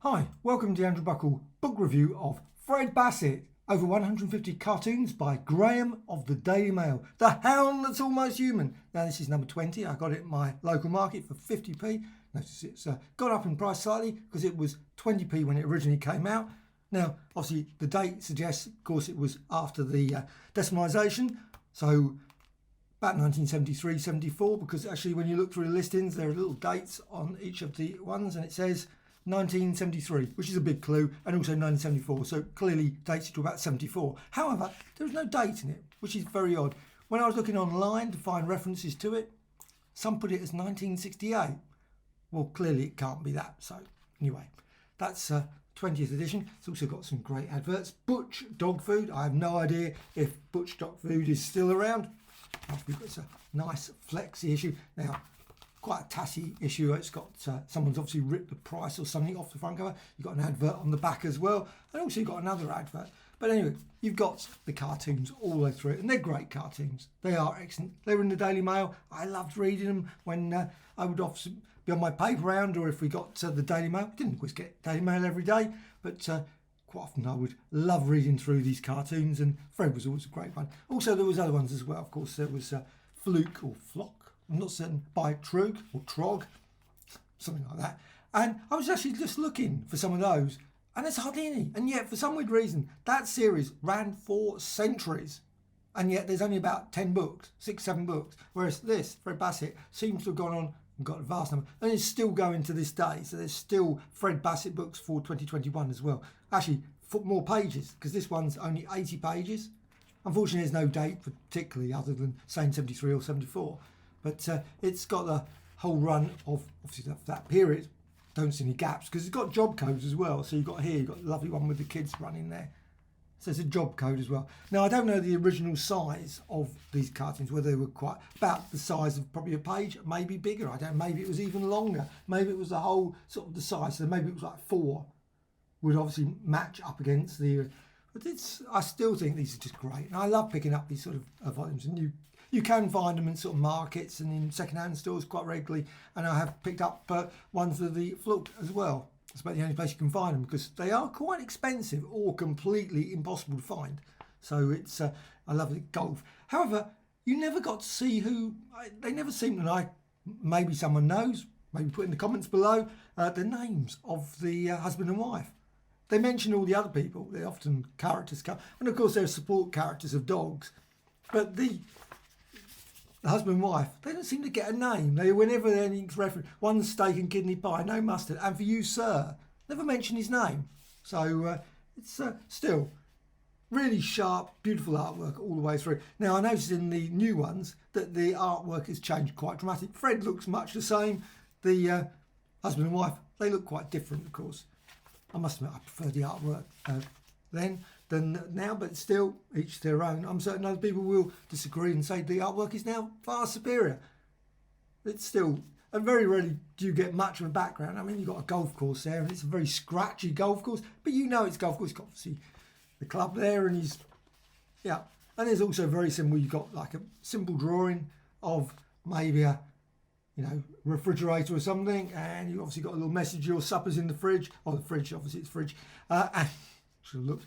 Hi, welcome to the Andrew Buckle book review of Fred Bassett, over 150 cartoons by Graham of the Daily Mail, the hound that's almost human. Now this is number 20, I got it at my local market for 50p. Notice it's gone up in price slightly because it was 20p when it originally came out. Now obviously the date suggests, of course, it was after the decimalisation, so about 1973-74, because actually when you look through the listings there are little dates on each of the ones and it says 1973, which is a big clue, and also 1974, so clearly dates it to about 74. However, there is no date in it, which is very odd. When I was looking online to find references to it, some put it as 1968. Well, clearly it can't be that. So anyway, that's 20th edition. It's also got some great adverts. Butch Dog Food. I have no idea if Butch Dog Food is still around. It's a nice flexi issue. Now, quite a tatty issue. It's got someone's obviously ripped the price or something off the front cover. You've got an advert on the back as well, and also you've got another advert. But anyway, you've got the cartoons all the way through it, and they're great cartoons. They are excellent. They were in the Daily Mail. I loved reading them when I would often be on my paper round, or if we got the Daily Mail. I didn't always get Daily Mail every day, but quite often I would love reading through these cartoons, and Fred was always a great one. Also, there was other ones as well. Of course, there was Fluke or Flock, I'm not certain, by Trug or Trog, something like that. And I was actually just looking for some of those, and there's hardly any. And yet, for some weird reason, that series ran for centuries, and yet there's only about 10 books, 6-7 books. Whereas this, Fred Bassett, seems to have gone on and got a vast number, and it's still going to this day. So there's still Fred Bassett books for 2021 as well. Actually, for more pages, because this one's only 80 pages. Unfortunately, there's no date particularly other than saying 73 or 74. But it's got the whole run of obviously that period. Don't see any gaps because it's got job codes as well. So you've got here, you've got the lovely one with the kids running there. So it's a job code as well. Now I don't know the original size of these cartoons, whether they were quite about the size of probably a page, maybe bigger. I don't know. Maybe it was even longer. Maybe it was the whole sort of the size. So maybe it was like 4 would obviously match up against the. But I still think these are just great, and I love picking up these sort of volumes. And you can find them in sort of markets and in second-hand stores quite regularly. And I have picked up ones of the Fluke as well. It's about the only place you can find them because they are quite expensive or completely impossible to find. So it's I love the golf. However, you never got to see who. They never seem to like. Maybe someone knows. Maybe put in the comments below the names of the husband and wife. They mention all the other people. They often characters come, and of course there are support characters of dogs. But the husband and wife, they don't seem to get a name. Whenever anything's referenced, one's steak and kidney pie, no mustard, and for you, sir, never mention his name. So it's still really sharp, beautiful artwork all the way through. Now I noticed in the new ones that the artwork has changed quite dramatic. Fred looks much the same. The husband and wife, they look quite different, of course. I must admit, I prefer the artwork then than now, but still, each their own. I'm certain other people will disagree and say the artwork is now far superior. It's still, and very rarely do you get much of a background. I mean, you've got a golf course there, and it's a very scratchy golf course, but you know it's golf course. You've got obviously the club there, and yeah. And there's also very simple, you've got like a simple drawing of maybe a refrigerator or something, and you obviously got a little message, your supper's in the fridge, or the fridge, obviously it's fridge, and should have looked,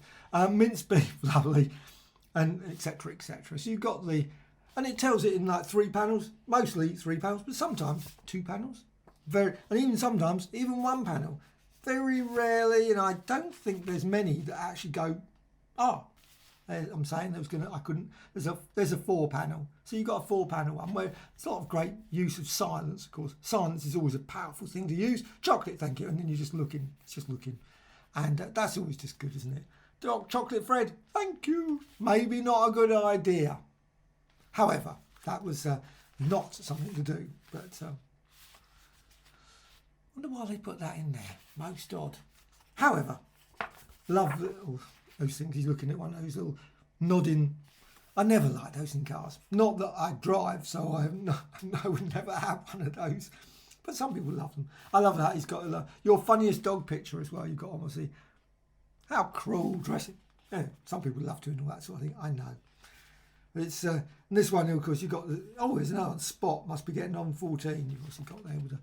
minced beef, lovely, and etc, etc. So you've got and it tells it in like 3 panels, mostly 3 panels, but sometimes 2 panels, and even sometimes even 1 panel. Very rarely, and I don't think there's many that actually go, I'm saying there's a 4 panel. So you've got a 4 panel one where it's a lot of great use of silence, of course. Silence is always a powerful thing to use. Chocolate, thank you. And then you're just looking, it's just looking. And that's always just good, isn't it? Chocolate Fred, thank you. Maybe not a good idea. However, that was not something to do. But I wonder why they put that in there. Most odd. However, love those things. He's looking at one of those little nodding. I never like those in cars. Not that I drive, so I would never have one of those. But some people love them. I love that. He's got your funniest dog picture as well. You've got obviously how cruel dressing. Yeah, some people love doing all that sort of thing. I know. It's this one, of course, you've got there's another one. Spot must be getting on 14. You've also got there with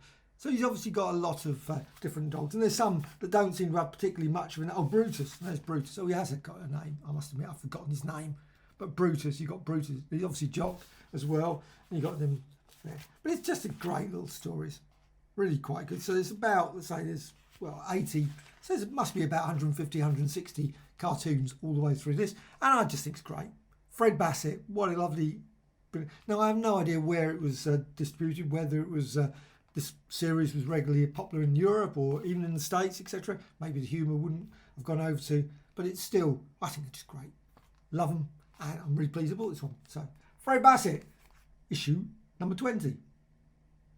So he's obviously got a lot of different dogs, and there's some that don't seem to have particularly much of an... Oh, Brutus. There's Brutus. Oh, he has got a name. I must admit, I've forgotten his name. But Brutus, you've got Brutus. He's obviously Jock as well. And you've got them there. But it's just a great little stories. Really quite good. So there's about, let's say there's, well, 80. So it must be about 150, 160 cartoons all the way through this. And I just think it's great. Fred Bassett, what a lovely... Now, I have no idea where it was distributed, whether it was... this series was regularly popular in Europe or even in the States, etc. Maybe the humour wouldn't have gone over to, but it's still, I think it's just great. Love them, and I'm really pleased I bought this one. So, Fred Bassett, issue number 20.